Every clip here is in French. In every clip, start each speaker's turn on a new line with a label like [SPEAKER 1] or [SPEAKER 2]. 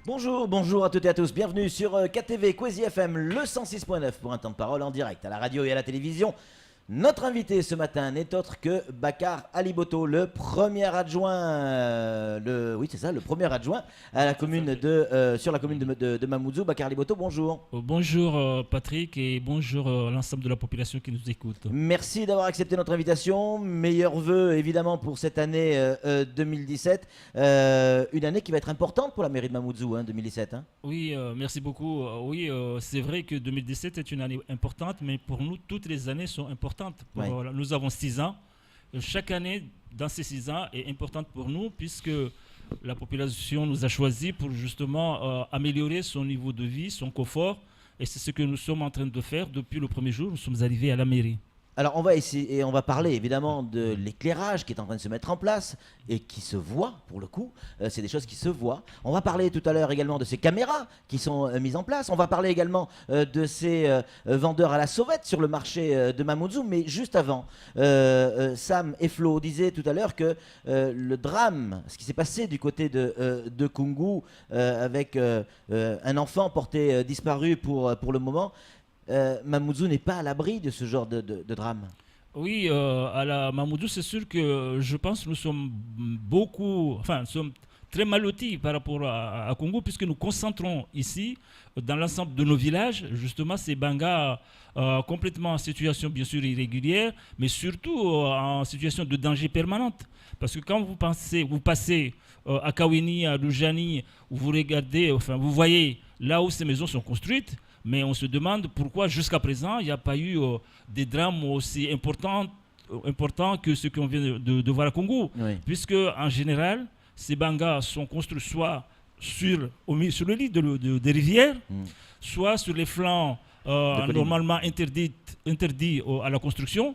[SPEAKER 1] Bonjour, bonjour à toutes et à tous, bienvenue sur KTV Kwezi FM, le 106.9 pour un temps de parole en direct à la radio et à la télévision. Notre invité ce matin n'est autre que Bakar Aliboto, le premier adjoint, le premier adjoint à la commune sur la commune de Mamoudzou. Bakar Aliboto, bonjour.
[SPEAKER 2] Bonjour Patrick et bonjour l'ensemble de la population qui nous écoute.
[SPEAKER 1] Merci d'avoir accepté notre invitation. Meilleurs vœux évidemment pour cette année 2017, une année qui va être importante pour la mairie de Mamoudzou, 2017.
[SPEAKER 2] Oui, merci beaucoup. C'est vrai que 2017 est une année importante, mais pour nous, toutes les années sont importantes. Nous avons 6 ans. Chaque année, dans ces 6 ans, est importante pour nous puisque la population nous a choisis pour justement améliorer son niveau de vie, son confort. Et c'est ce que nous sommes en train de faire depuis le premier jour. Nous sommes arrivés à la mairie.
[SPEAKER 1] Alors on va essayer, et on va parler évidemment de l'éclairage qui est en train de se mettre en place et qui se voit pour le coup, c'est des choses qui se voient. On va parler tout à l'heure également de ces caméras qui sont mises en place. On va parler également de ces vendeurs à la sauvette sur le marché de Mamoudzou. Mais juste avant, Sam et Flo disaient tout à l'heure que le drame, ce qui s'est passé du côté de Koungou avec un enfant porté disparu pour le moment, Mamoudzou n'est pas à l'abri de ce genre de drame.
[SPEAKER 2] Oui, à la Mamoudzou, c'est sûr que je pense que nous sommes nous sommes très mal lotis par rapport à Congo, puisque nous concentrons ici, dans l'ensemble de nos villages, justement ces bangas complètement en situation bien sûr irrégulière, mais surtout en situation de danger permanente. Parce que quand vous passez à Kawini, à Lujani, vous voyez là où ces maisons sont construites, mais on se demande pourquoi jusqu'à présent il n'y a pas eu des drames aussi importants que ceux qu'on vient de voir à Congo. Oui. Puisque en général, ces bangas sont construits soit sur le lit des rivières, soit sur les flancs normalement interdits à la construction,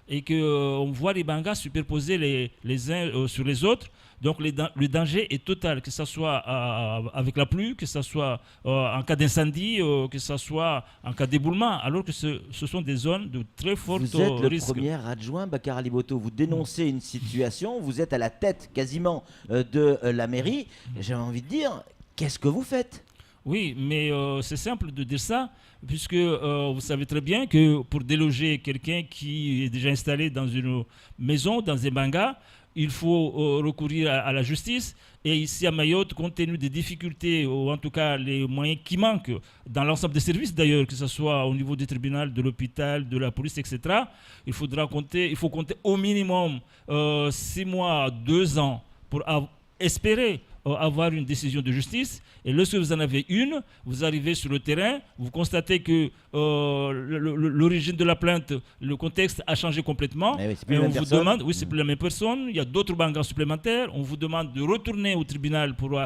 [SPEAKER 2] et qu'on voit les bangas superposés les uns sur les autres. Donc le danger est total, que ce soit avec la pluie, que ce soit en cas d'incendie, que ce soit en cas d'éboulement, alors que ce sont des zones de très fort risque.
[SPEAKER 1] Vous êtes le premier adjoint, Bakar Aliboto, vous dénoncez une situation, vous êtes à la tête quasiment de la mairie. J'ai envie de dire, qu'est-ce que vous faites ?
[SPEAKER 2] Oui, mais c'est simple de dire ça, puisque vous savez très bien que pour déloger quelqu'un qui est déjà installé dans une maison, dans un banga, il faut recourir à la justice. Et ici à Mayotte, compte tenu des difficultés, ou en tout cas les moyens qui manquent dans l'ensemble des services d'ailleurs, que ce soit au niveau du tribunal, de l'hôpital, de la police, etc., il faut compter au minimum 6 mois, 2 ans pour espérer avoir une décision de justice. Et lorsque vous en avez une, vous arrivez sur le terrain, vous constatez que l'origine de la plainte, le contexte a changé complètement.
[SPEAKER 1] Et on vous demande,
[SPEAKER 2] c'est plus la même personne, il y a d'autres bangas supplémentaires, on vous demande de retourner au tribunal pour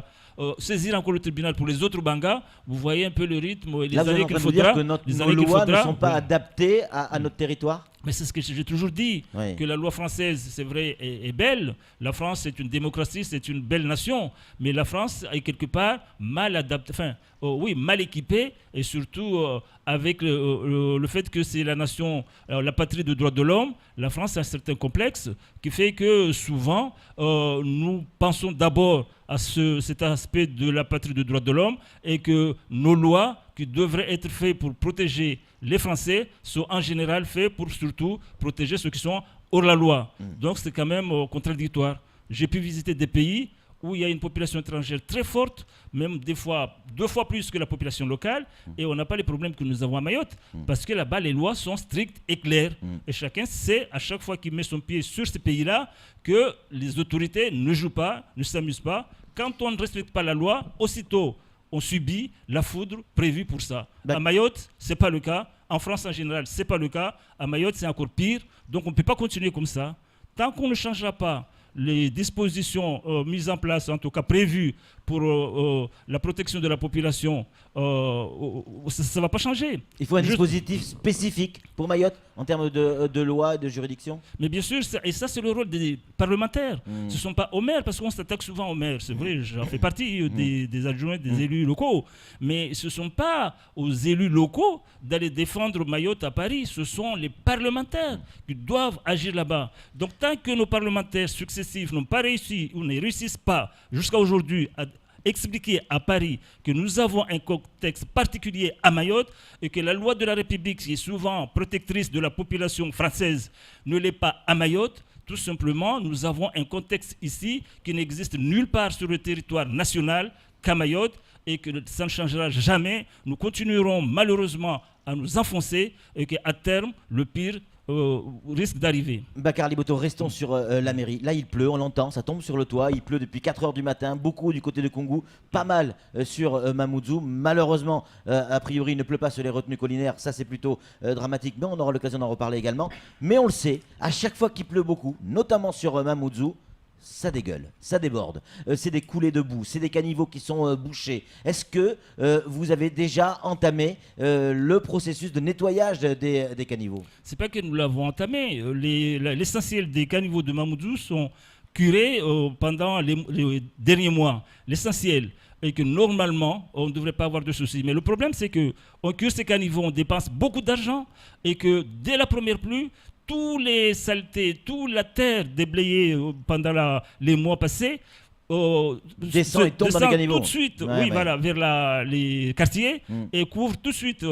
[SPEAKER 2] saisir encore le tribunal pour les autres bangas. Vous voyez un peu le rythme et les années qu'il faudra.
[SPEAKER 1] Là, vous êtes en train de dire que nos lois ne sont pas adaptées à notre territoire.
[SPEAKER 2] Mais c'est ce que j'ai toujours dit, que la loi française, c'est vrai, est belle. La France est une démocratie, c'est une belle nation. Mais la France est quelque part mal adaptée, mal équipée, et surtout avec le fait que c'est la nation, la patrie de droits de l'homme. La France a un certain complexe qui fait que souvent, nous pensons d'abord à cet aspect de la patrie de droits de l'homme, et que nos lois qui devraient être faites pour protéger les Français sont en général faites pour surtout protéger ceux qui sont hors la loi. Donc c'est quand même contradictoire. J'ai pu visiter des pays où il y a une population étrangère très forte, même des fois 2 fois plus que la population locale, et on n'a pas les problèmes que nous avons à Mayotte, parce que là-bas les lois sont strictes et claires. Et chacun sait, à chaque fois qu'il met son pied sur ces pays-là, que les autorités ne jouent pas, ne s'amusent pas. Quand on ne respecte pas la loi, aussitôt on subit la foudre prévue pour ça. À Mayotte, ce n'est pas le cas. En France en général, ce n'est pas le cas. À Mayotte, c'est encore pire. Donc on ne peut pas continuer comme ça. Tant qu'on ne changera pas les dispositions mises en place, en tout cas prévues pour la protection de la population, ça ne va pas changer.
[SPEAKER 1] Il faut un dispositif spécifique pour Mayotte en termes de loi et de juridiction.
[SPEAKER 2] Mais bien sûr, et ça c'est le rôle des parlementaires. Ce ne sont pas aux maires, parce qu'on s'attaque souvent aux maires. C'est vrai, j'en fais partie des adjoints, des élus locaux. Mais ce ne sont pas aux élus locaux d'aller défendre Mayotte à Paris. Ce sont les parlementaires qui doivent agir là-bas. Donc tant que nos parlementaires successifs n'ont pas réussi ou ne réussissent pas jusqu'à aujourd'hui à expliquer à Paris que nous avons un contexte particulier à Mayotte et que la loi de la République, qui est souvent protectrice de la population française, ne l'est pas à Mayotte. Tout simplement, nous avons un contexte ici qui n'existe nulle part sur le territoire national qu'à Mayotte et que ça ne changera jamais. Nous continuerons malheureusement à nous enfoncer et qu'à terme, le pire risque d'arriver.
[SPEAKER 1] Bakar Liboto, restons sur la mairie. Là, il pleut, on l'entend, ça tombe sur le toit. Il pleut depuis 4 heures du matin, beaucoup du côté de Koungou, pas mal sur Mamoudzou. Malheureusement, a priori, il ne pleut pas sur les retenues collinaires. Ça, c'est plutôt dramatique, mais on aura l'occasion d'en reparler également. Mais on le sait, à chaque fois qu'il pleut beaucoup, notamment sur Mamoudzou, ça dégueule, ça déborde. C'est des coulées de boue, c'est des caniveaux qui sont bouchés. Est-ce que vous avez déjà entamé le processus de nettoyage des caniveaux?
[SPEAKER 2] C'est pas que nous l'avons entamé. L'essentiel des caniveaux de Mamoudzou sont curés pendant les derniers mois. L'essentiel est que normalement, on ne devrait pas avoir de soucis. Mais le problème, c'est qu'on cure ces caniveaux, on dépense beaucoup d'argent et que dès la première pluie, tous les saletés, toute la terre déblayée pendant les mois passés
[SPEAKER 1] descend et tombe dans les caniveaux.
[SPEAKER 2] Tout de suite Voilà, vers les quartiers et couvre tout de suite,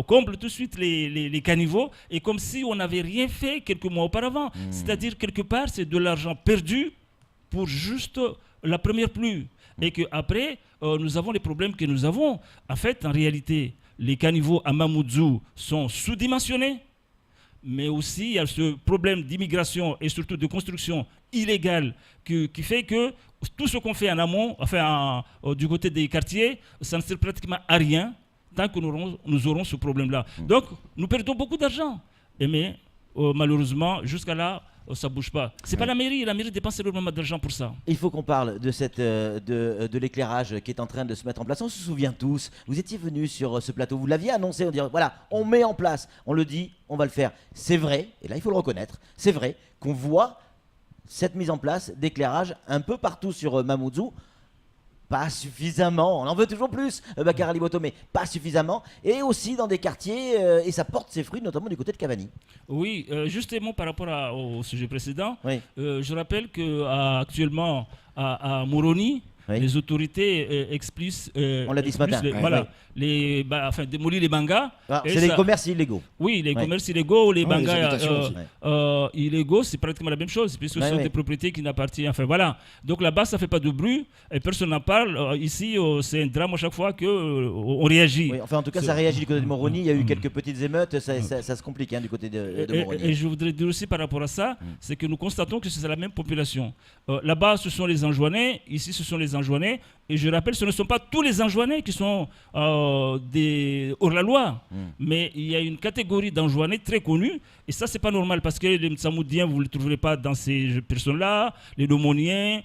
[SPEAKER 2] comble tout de suite les caniveaux, et comme si on n'avait rien fait quelques mois auparavant. C'est-à-dire, quelque part, c'est de l'argent perdu pour juste la première pluie. Et qu'après, nous avons les problèmes que nous avons. En fait, en réalité, les caniveaux à Mamoudzou sont sous-dimensionnés. Mais aussi, il y a ce problème d'immigration et surtout de construction illégale qui fait que tout ce qu'on fait en amont, du côté des quartiers, ça ne sert pratiquement à rien tant que nous aurons ce problème-là. Donc, nous perdons beaucoup d'argent. Mais malheureusement, jusqu'à là, ça ne bouge pas. Ce n'est pas la mairie dépense énormément d'argent pour ça.
[SPEAKER 1] Il faut qu'on parle de l'éclairage qui est en train de se mettre en place. On se souvient tous, vous étiez venus sur ce plateau, vous l'aviez annoncé, on dirait voilà, on met en place, on le dit, on va le faire. C'est vrai, et là il faut le reconnaître, c'est vrai qu'on voit cette mise en place d'éclairage un peu partout sur Mamoudzou. Pas suffisamment, on en veut toujours plus, Bakar Liboto, mais pas suffisamment, et aussi dans des quartiers, et ça porte ses fruits, notamment du côté de Cavani.
[SPEAKER 2] Oui, justement par rapport au sujet précédent, je rappelle qu'actuellement à Moroni, les autorités explicitent,
[SPEAKER 1] on l'a dit ce matin,
[SPEAKER 2] démolir les bangas.
[SPEAKER 1] C'est des commerces illégaux.
[SPEAKER 2] Oui, les commerces illégaux, les bangas illégaux, c'est pratiquement la même chose, puisque ce sont des propriétés qui n'appartiennent. Donc là-bas, ça ne fait pas de bruit, et personne n'en parle. Ici, c'est un drame à chaque fois qu'on réagit.
[SPEAKER 1] En tout cas, ça réagit du côté de Moroni. Il y a eu quelques petites émeutes, ça se complique du côté de Moroni.
[SPEAKER 2] Et je voudrais dire aussi par rapport à ça, c'est que nous constatons que c'est la même population. Là-bas, ce sont les Anjouanais, ici, ce sont les Anjouanais, et je rappelle, ce ne sont pas tous les Anjouanais qui sont hors-la-loi, mais il y a une catégorie d'Anjouanais très connue, et ça, c'est pas normal, parce que les Mtsamoudiens, vous ne les trouverez pas dans ces personnes-là, les Domoniens,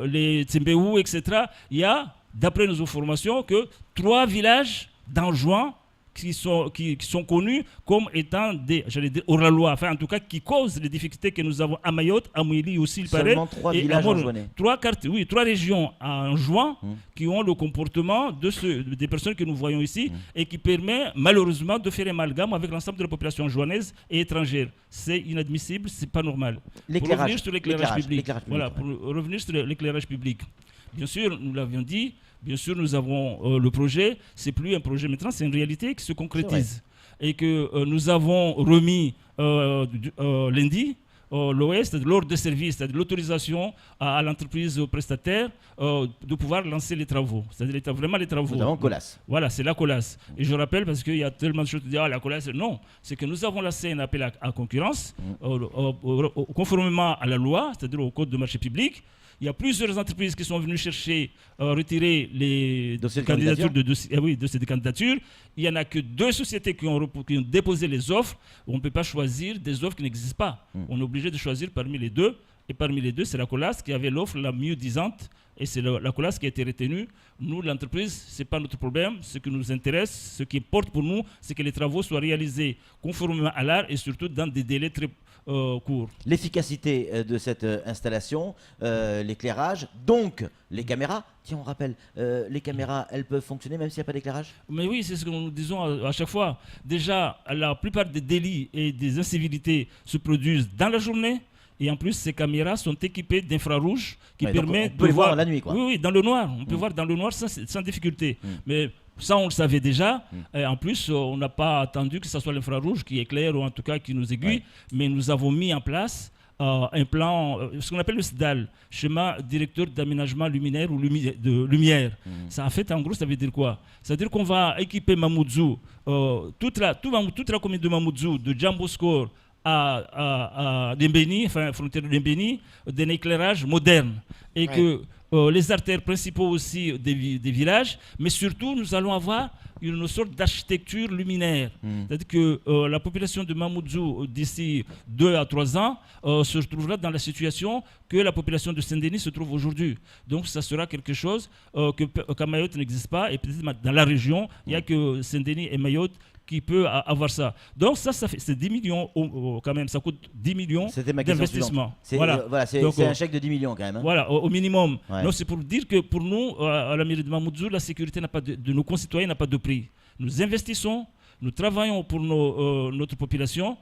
[SPEAKER 2] les Tsembéou, etc. Il y a, d'après nos informations, que 3 villages d'Anjouans qui sont connus comme étant des, hors-la-loi, en tout cas qui causent les difficultés que nous avons à Mayotte, à Mouili aussi, il paraît.
[SPEAKER 1] Seulement 3 villages anjouanais.
[SPEAKER 2] 3 régions en juin qui ont le comportement des personnes que nous voyons ici et qui permet malheureusement de faire un amalgame avec l'ensemble de la population anjouanaise et étrangère. C'est inadmissible, c'est pas normal. Pour revenir sur l'éclairage public. Pour revenir sur l'éclairage public. Bien sûr, nous l'avions dit, bien sûr, nous avons le projet. C'est plus un projet maintenant, c'est une réalité qui se concrétise. Et que nous avons remis lundi l'OS, l'ordre de service, c'est-à-dire l'autorisation à l'entreprise prestataire de pouvoir lancer les travaux. C'est-à-dire vraiment les travaux.
[SPEAKER 1] Nous avons Colas.
[SPEAKER 2] Voilà, c'est la Colas. Et je rappelle, parce qu'il y a tellement de choses qui disent la Colas, non. C'est que nous avons lancé un appel à concurrence conformément à la loi, c'est-à-dire au code de marché public. Il y a plusieurs entreprises qui sont venues chercher retirer les candidatures de ces candidatures. Il n'y en a que 2 sociétés qui ont déposé les offres. On ne peut pas choisir des offres qui n'existent pas. On est obligé de choisir parmi les 2. Et parmi les 2, c'est la Colas qui avait l'offre la mieux disante. Et c'est la Colas qui a été retenue. Nous, l'entreprise, ce n'est pas notre problème. Ce qui nous intéresse, ce qui importe pour nous, c'est que les travaux soient réalisés conformément à l'art et surtout dans des délais très courts.
[SPEAKER 1] L'efficacité de cette installation, l'éclairage, donc les caméras. Tiens, on rappelle, les caméras, elles peuvent fonctionner même s'il n'y a pas d'éclairage?
[SPEAKER 2] Mais oui, c'est ce que nous disons à chaque fois. Déjà, la plupart des délits et des incivilités se produisent dans la journée. Et en plus, ces caméras sont équipées d'infrarouge qui permet
[SPEAKER 1] on peut les voir la nuit, quoi.
[SPEAKER 2] Oui, dans le noir. On peut voir dans le noir sans difficulté. Mais ça, on le savait déjà. Et en plus, on n'a pas attendu que ce soit l'infrarouge qui éclaire ou en tout cas qui nous aiguille. Mais nous avons mis en place un plan, ce qu'on appelle le SDAL, schéma directeur d'aménagement luminaire ou de lumière. Ça, en fait, en gros, ça veut dire quoi? Ça veut dire qu'on va équiper Mamoudzou, toute la commune de Mamoudzou, de Djamboscor à Dembéni, enfin frontière de Dembéni, d'un éclairage moderne. Et que les artères principaux aussi des villages, mais surtout nous allons avoir une sorte d'architecture luminaire. C'est-à-dire que la population de Mamoudzou, d'ici 2 à 3 ans, se retrouvera dans la situation que la population de Saint-Denis se trouve aujourd'hui. Donc ça sera quelque chose qu'à Mayotte n'existe pas, et peut-être dans la région, il n'y a que Saint-Denis et Mayotte qui peut avoir ça. Donc ça fait, c'est 10 millions quand même, ça coûte 10 millions d'investissement.
[SPEAKER 1] C'est un chèque de 10 millions quand même. Hein.
[SPEAKER 2] Voilà, au minimum. Donc c'est pour dire que pour nous, à la mairie de Mamoudzou, la sécurité de nos concitoyens n'a pas de prix. Nous investissons, nous travaillons pour notre population,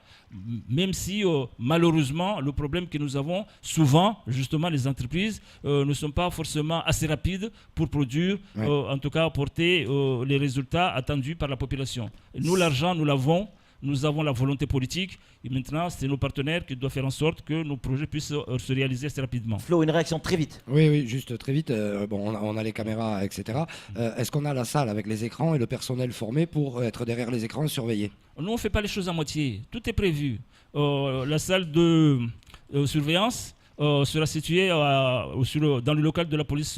[SPEAKER 2] même si malheureusement le problème que nous avons souvent, justement les entreprises ne sont pas forcément assez rapides pour produire, en tout cas apporter les résultats attendus par la population. Et nous, l'argent, nous l'avons. Nous avons la volonté politique et maintenant, c'est nos partenaires qui doivent faire en sorte que nos projets puissent se réaliser assez rapidement.
[SPEAKER 1] Flo, une réaction très vite.
[SPEAKER 3] Oui, juste très vite. On a les caméras, etc. Est-ce qu'on a la salle avec les écrans et le personnel formé pour être derrière les écrans et surveiller?
[SPEAKER 2] Nous, on ne fait pas les choses à moitié. Tout est prévu. La salle de surveillance sera situé dans le local de la police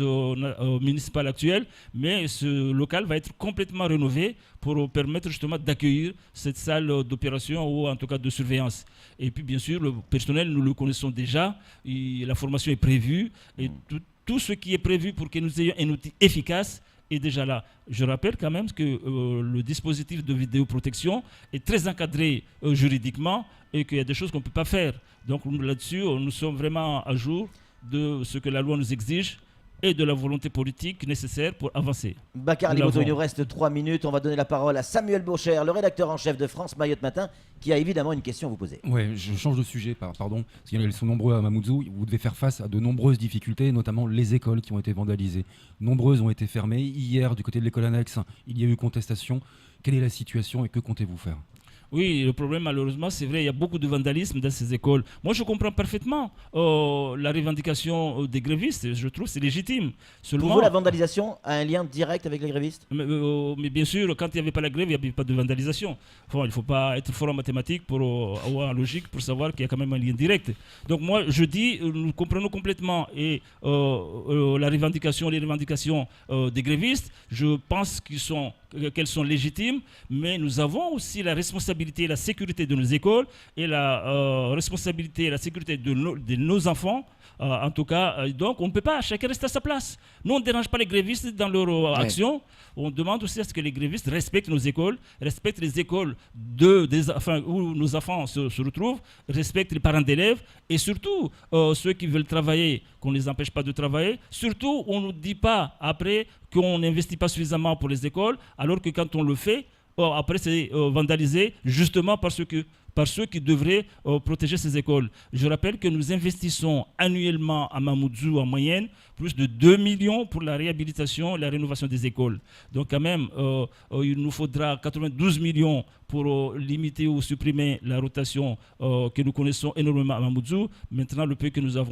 [SPEAKER 2] municipale actuelle, mais ce local va être complètement rénové pour permettre justement d'accueillir cette salle d'opération ou en tout cas de surveillance. Et puis bien sûr, le personnel, nous le connaissons déjà, la formation est prévue et tout ce qui est prévu pour que nous ayons un outil efficace est déjà là. Je rappelle quand même que le dispositif de vidéoprotection est très encadré juridiquement et qu'il y a des choses qu'on ne peut pas faire. Donc là-dessus, nous sommes vraiment à jour de ce que la loi nous exige et de la volonté politique nécessaire pour avancer.
[SPEAKER 1] Bakar Alimoto, il nous reste 3 minutes. On va donner la parole à Samuel Baucher, le rédacteur en chef de France Mayotte Matin, qui a évidemment une question à vous poser.
[SPEAKER 4] Ouais, je change de sujet, pardon, parce qu'ils sont nombreux à Mamoudzou. Vous devez faire face à de nombreuses difficultés, notamment les écoles qui ont été vandalisées. Nombreuses ont été fermées. Hier, du côté de l'école annexe, il y a eu contestation. Quelle est la situation et que comptez-vous faire ?
[SPEAKER 2] Oui, le problème, malheureusement, c'est vrai, il y a beaucoup de vandalisme dans ces écoles. Moi, je comprends parfaitement la revendication des grévistes. Je trouve que c'est légitime. Seulement,
[SPEAKER 1] pour vous, la vandalisation a un lien direct avec les grévistes ?
[SPEAKER 2] Mais bien sûr, quand il n'y avait pas la grève, il n'y avait pas de vandalisation. Enfin, il ne faut pas être fort en mathématiques ou en logique pour savoir qu'il y a quand même un lien direct. Donc moi, je dis, nous comprenons complètement et les revendications des grévistes, je pense qu'elles sont légitimes, mais nous avons aussi la responsabilité et la sécurité de nos écoles et la responsabilité et la sécurité de nos enfants. En tout cas, donc on ne peut pas, chacun reste à sa place. Nous, on ne dérange pas les grévistes dans leur action. On demande aussi à ce que les grévistes respectent nos écoles, respectent les écoles où nos enfants se retrouvent, respectent les parents d'élèves et surtout ceux qui veulent travailler, qu'on ne les empêche pas de travailler. Surtout, on ne nous dit pas après qu'on n'investit pas suffisamment pour les écoles, alors que quand on le fait, après c'est vandalisé justement par ceux qui devraient protéger ces écoles. Je rappelle que nous investissons annuellement à Mamoudzou en moyenne plus de 2 millions pour la réhabilitation et la rénovation des écoles. Donc quand même, il nous faudra 92 millions pour limiter ou supprimer la rotation que nous connaissons énormément à Mamoudzou. Maintenant, le peu que nous avce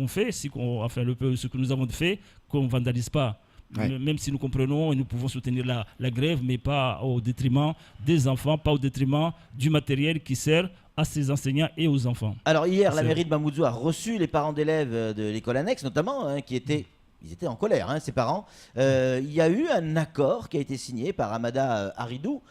[SPEAKER 2] que nous avons fait, qu'on ne vandalise pas. Même si nous comprenons et nous pouvons soutenir la grève, mais pas au détriment des enfants, pas au détriment du matériel qui sert à ces enseignants et aux enfants.
[SPEAKER 1] Alors hier, la mairie de Mamoudzou a reçu les parents d'élèves de l'école annexe, notamment, qui étaient... Ils étaient en colère, ces parents. Il y a eu un accord qui a été signé par Amada Haribou,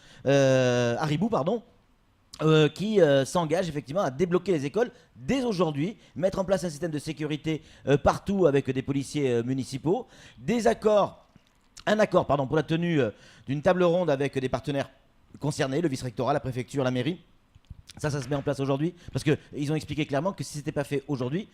[SPEAKER 1] qui s'engage effectivement à débloquer les écoles dès aujourd'hui, mettre en place un système de sécurité partout avec des policiers municipaux, un accord pour la tenue d'une table ronde avec des partenaires concernés, le vice-rectorat, la préfecture, la mairie. Ça se met en place aujourd'hui parce qu'ils ont expliqué clairement que si ce n'était pas fait aujourd'hui,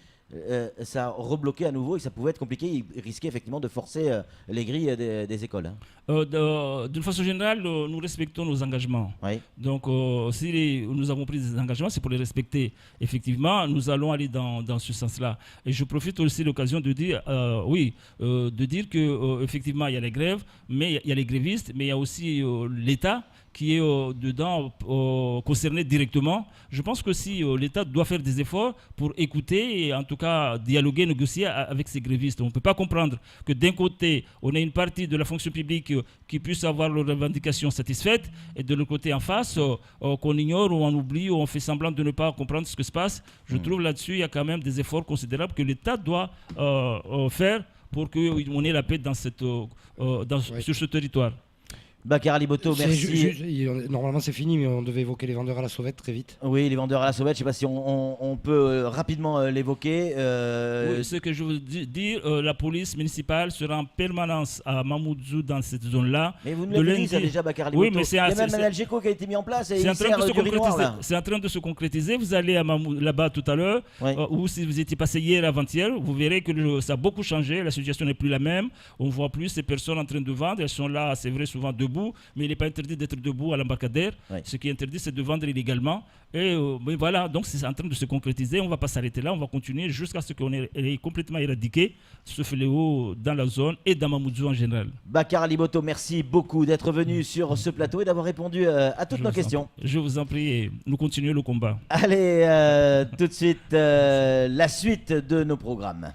[SPEAKER 1] ça rebloquait à nouveau et que ça pouvait être compliqué. Ils risquaient effectivement de forcer les grilles des écoles.
[SPEAKER 2] D'une façon générale, nous respectons nos engagements.
[SPEAKER 1] Oui.
[SPEAKER 2] Donc, si nous avons pris des engagements, c'est pour les respecter. Effectivement, nous allons aller dans ce sens-là. Et je profite aussi de l'occasion de dire, de dire que effectivement, il y a les grèves, mais il y a les grévistes, mais il y a aussi l'État qui est dedans concerné directement. Je pense que si l'État doit faire des efforts pour écouter et en tout cas dialoguer, négocier avec ces grévistes. On ne peut pas comprendre que d'un côté, on a une partie de la fonction publique qui puisse avoir leurs revendications satisfaites et de l'autre côté en face, qu'on ignore ou on oublie ou on fait semblant de ne pas comprendre ce qui se passe. Je trouve là-dessus, il y a quand même des efforts considérables que l'État doit faire pour qu'on ait la paix sur ce territoire.
[SPEAKER 1] Bakar Ali Boto, merci.
[SPEAKER 3] Normalement c'est fini, mais on devait évoquer les vendeurs à la sauvette très vite.
[SPEAKER 1] Oui, les vendeurs à la sauvette, je ne sais pas si on peut rapidement l'évoquer.
[SPEAKER 2] Oui, ce que je veux dire, la police municipale sera en permanence à Mamoudzou dans cette zone-là.
[SPEAKER 1] Mais vous ne l'avez dit ça déjà, Bakar Ali Boto.
[SPEAKER 2] Oui, mais il y a
[SPEAKER 1] même un Algeco qui a été mis en place et
[SPEAKER 2] c'est en train de se concrétiser. Vous allez là-bas tout à l'heure, ou si vous étiez passé hier, avant-hier, vous verrez que ça a beaucoup changé, la situation n'est plus la même. On ne voit plus ces personnes en train de vendre, elles sont là, c'est vrai, souvent debout, mais il n'est pas interdit d'être debout à l'embarcadère. Ce qui est interdit, c'est de vendre illégalement. Et mais voilà, donc c'est en train de se concrétiser. On ne va pas s'arrêter là, on va continuer jusqu'à ce qu'on ait complètement éradiqué ce fléau dans la zone et dans Mamoudzou en général.
[SPEAKER 1] Bakar Ali Boto, merci beaucoup d'être venu sur ce plateau et d'avoir répondu à toutes nos questions.
[SPEAKER 2] Je vous en prie, et nous continuons le combat.
[SPEAKER 1] Allez, tout de suite, la suite de nos programmes.